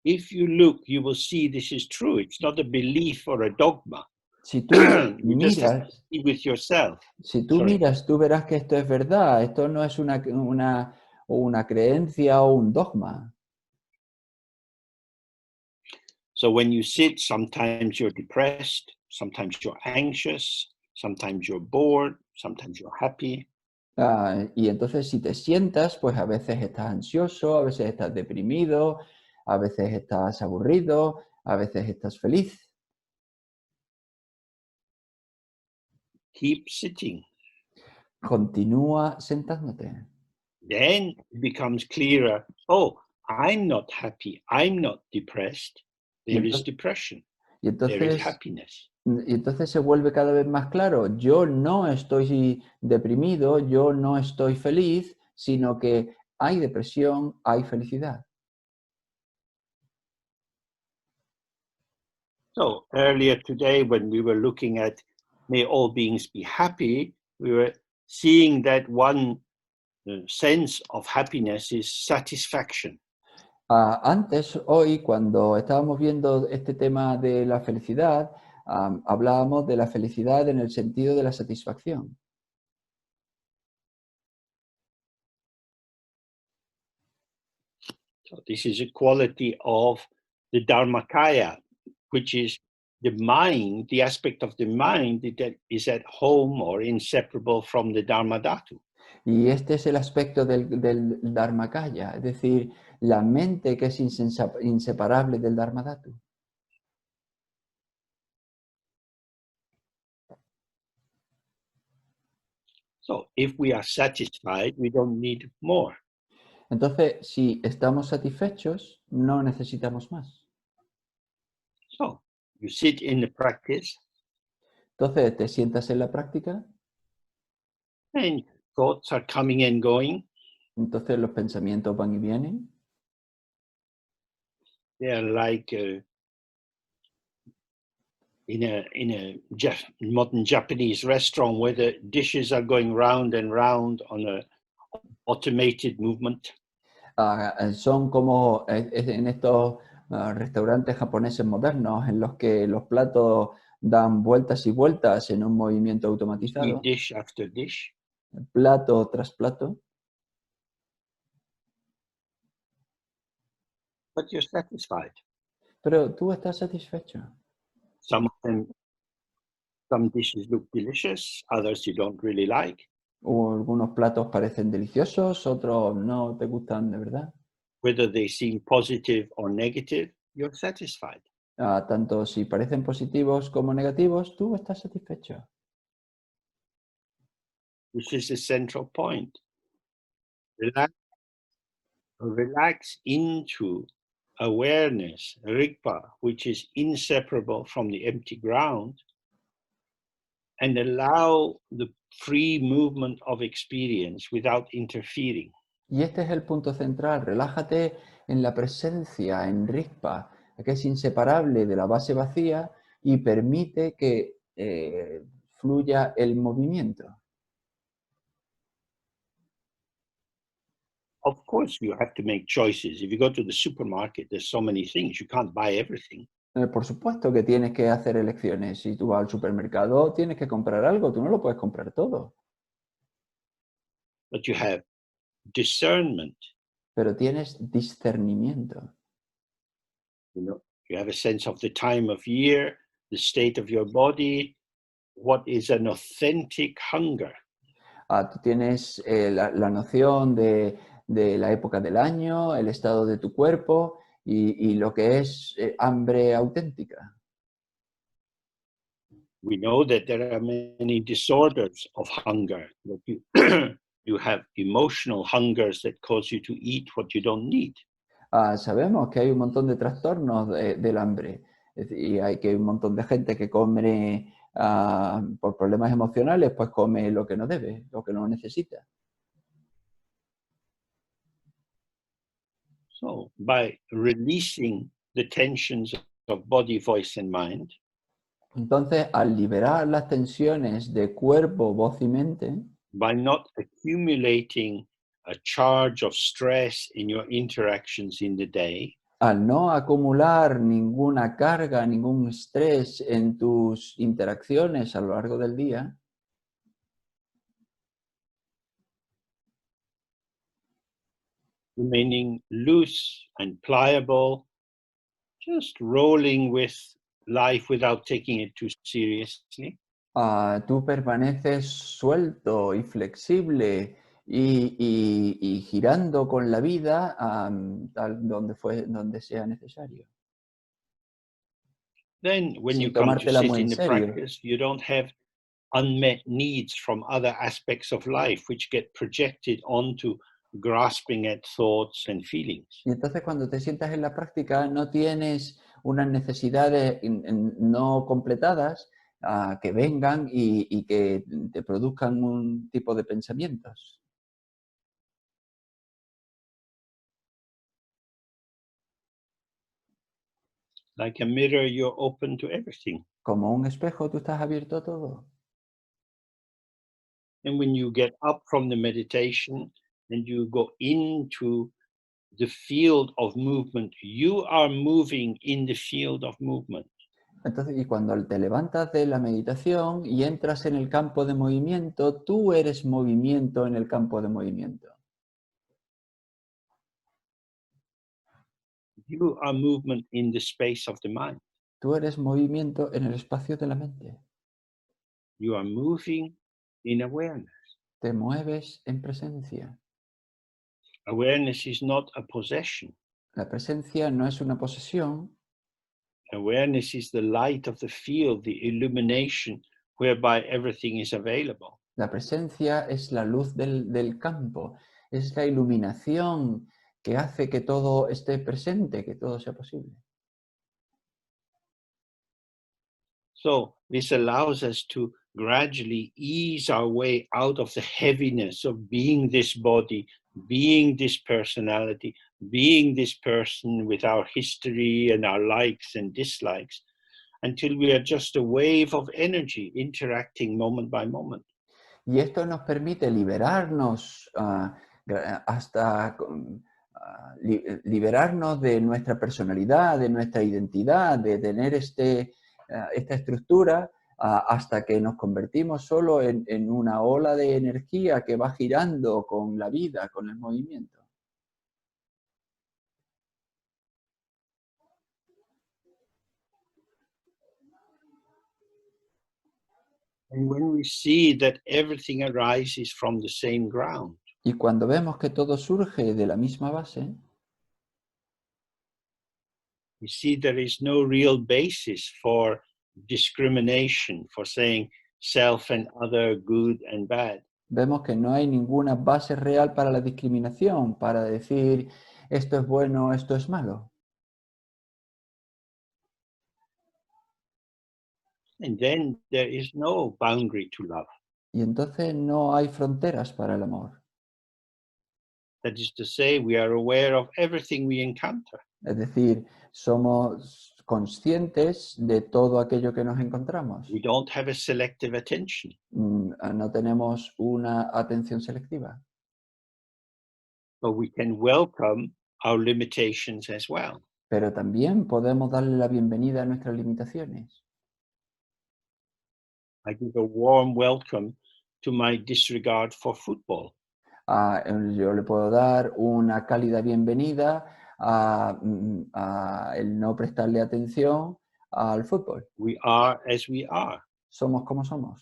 If you look, you will see this is true. It's not a belief or a dogma. Si tú You just have to miras, see with yourself. si tú Sorry. miras, tú verás que esto es verdad. Esto no es una creencia o un dogma. So when you sit, sometimes you're depressed, sometimes you're anxious, sometimes you're bored, sometimes you're happy. Y entonces si te sientas, pues a veces estás ansioso, a veces estás deprimido, a veces estás aburrido, a veces estás feliz. Keep sitting. Continúa sentándote. Then it becomes clearer. Oh, I'm not happy. I'm not depressed. There is depression. Y There is entonces, happiness. y entonces se vuelve cada vez más claro. Yo no estoy deprimido, yo no estoy feliz, sino que hay depresión, hay felicidad. So earlier today, when we were looking at may all beings be happy, we were seeing that one sense of happiness is satisfaction. Antes, hoy, cuando estábamos viendo este tema de la felicidad, hablábamos de la felicidad en el sentido de la satisfacción. So this is a quality of the Dharmakaya, which is the mind, the aspect of the mind that is at home or inseparable from the Dharmadhatu. Y este es el aspecto del Dharmakaya, es decir, la mente que es inseparable del Dharmadhatu. So if we are satisfied, we don't need more. Entonces, si estamos satisfechos, no necesitamos más. So you sit in the practice. Entonces te sientas en la práctica, and thoughts are coming and going. entonces los pensamientos van y vienen. They are like in a modern Japanese restaurant where the dishes are going round and round on a automated movement. Son como en estos restaurantes japoneses modernos en los que los platos dan vueltas y vueltas en un movimiento You automatizado, eat dish after dish, plato tras plato, but you're satisfied. pero tú estás satisfecho. Some of them, some dishes look delicious, others you don't really like. O algunos platos parecen deliciosos, otros no te gustan de verdad. Whether they seem positive or negative, you're satisfied. Tanto si parecen positivos como negativos, tú estás satisfecho. This is the central point. Relax into awareness, rigpa, which is inseparable from the empty ground, and allow the free movement of experience without interfering. Y este es el punto central. Relájate en la presencia, en Rigpa, que es inseparable de la base vacía y permite que fluya el movimiento. Of course, you have to make choices. If you go to the supermarket, there's so many things, you can't buy everything. Por supuesto que tienes que hacer elecciones. Si tú vas al supermercado, tienes que comprar algo. Tú no lo puedes comprar todo. But you have discernment. Pero tienes discernimiento. You have a sense of the time of year, the state of your body, what is an authentic hunger. Tú tienes la noción de la época del año, el estado de tu cuerpo y lo que es hambre auténtica. We know that there are many disorders of hunger. That you, you have emotional hungers that cause you to eat what you don't need. Sabemos que hay un montón de trastornos del hambre y hay que un montón de gente que come por problemas emocionales, pues come lo que no debe, lo que no necesita. So by releasing the tensions of body, voice, and mind, Entonces, al liberar las tensiones de cuerpo, voz y mente, by not accumulating a charge of stress in your interactions in the day, al no acumular ninguna carga, ningún estrés en tus interacciones a lo largo del día, remaining loose and pliable, just rolling with life without taking it too seriously, tú permaneces suelto y flexible y girando con la vida donde sea necesario, then when you sin come to tomártela sit muy en in the serio. practice, you don't have unmet needs from other aspects of life which get projected onto grasping at thoughts and feelings. Y entonces cuando te sientas en la práctica no tienes unas necesidades no completadas que vengan y que te produzcan un tipo de pensamientos. Like a mirror, you're open to everything. Como un espejo, tú estás abierto a todo. And when you get up from the meditation and you go into the field of movement, you are moving in the field of movement. Entonces, y cuando te levantas de la meditación y entras en el campo de movimiento, tú eres movimiento en el campo de movimiento. You are movement in the space of the mind. Tú eres movimiento en el espacio de la mente. You are moving in awareness. Te mueves en presencia. Awareness is not a possession. La presencia no es una posesión. Awareness is the light of the field, the illumination whereby everything is available. La presencia es la luz del campo, es la iluminación que hace que todo esté presente, que todo sea posible. So this allows us to gradually ease our way out of the heaviness of being this body, being this personality, being this person with our history and our likes and dislikes, until we are just a wave of energy interacting moment by moment. Y esto nos permite liberarnos liberarnos de nuestra personalidad, de nuestra identidad, de tener esta estructura hasta que nos convertimos solo en una ola de energía que va girando con la vida, con el movimiento. And when we see that everything arises from the same ground, Y cuando vemos que todo surge de la misma base, we see there is no real basis for discrimination, for saying self and other, good and bad. vemos que no hay ninguna base real para la discriminación, para decir esto es bueno, esto es malo. And then there is no boundary to love. Y entonces no hay fronteras para el amor. That is to say, we are aware of everything we encounter. Es decir, somos conscientes de todo aquello que nos encontramos. We don't have a selective attention. No tenemos una atención selectiva, But we can welcome our limitations as well. pero también podemos darle la bienvenida a nuestras limitaciones. I give a warm welcome to my disregard for football. Yo le puedo dar una cálida bienvenida a el no prestarle atención al fútbol. We are as we are, Somos como somos,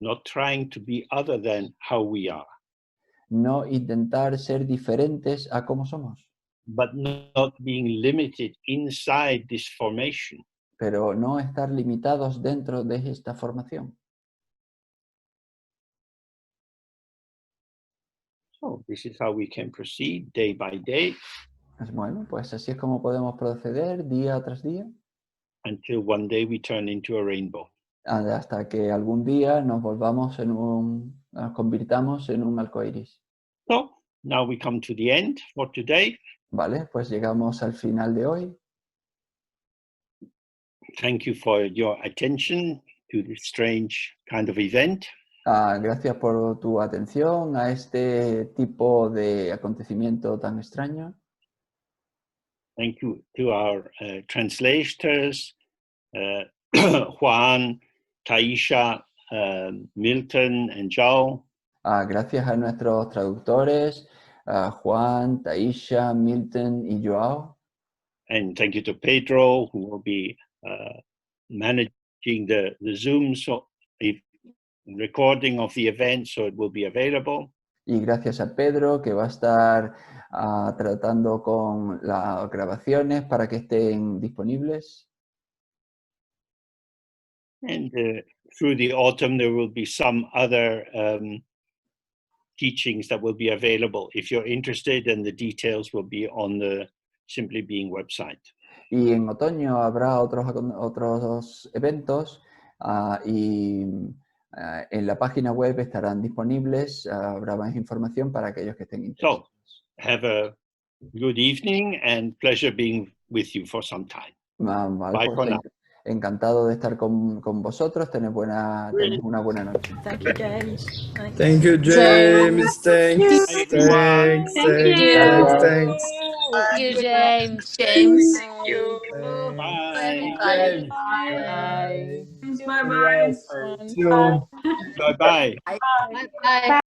not trying to be other than how we are, no intentar ser diferentes a como somos, but not being limited inside this formation. pero no estar limitados dentro de esta formación. So this is how we can proceed day by day Bueno, pues así es como podemos proceder día tras día until one day we turn into a rainbow. hasta que algún día nos convirtamos en un arcoíris. So now we come to the end for today. Vale, pues llegamos al final de hoy. Thank you for your attention to this strange kind of event. Gracias por tu atención a este tipo de acontecimiento tan extraño. Thank you to our translators, Juan, Taisha, Milton, and Joe. Gracias a nuestros traductores, Juan, Taisha, Milton y Joao. And thank you to Pedro, who will be managing the Zoom recording of the event, so it will be available. Y gracias a Pedro, que va a estar tratando con las grabaciones para que estén disponibles. And through the autumn, there will be some other teachings that will be available. If you're interested, and the details will be on the Simply Being website. Y en otoño habrá otros eventos y en la página web estarán disponibles, habrá más información para aquellos que estén interesados. So, have a good evening and pleasure being with you for some time. Vale, Bye pues for now. encantado de estar con vosotros. Tened una buena noche. Thank you, James. Thank you, James. Thanks. Bye, everyone. Thanks. Thank Thanks. you. Thanks. Thank you, James. James. Thank you. Bye. Thanks. Bye. Bye. Bye. Yes. Bye-bye. Bye bye.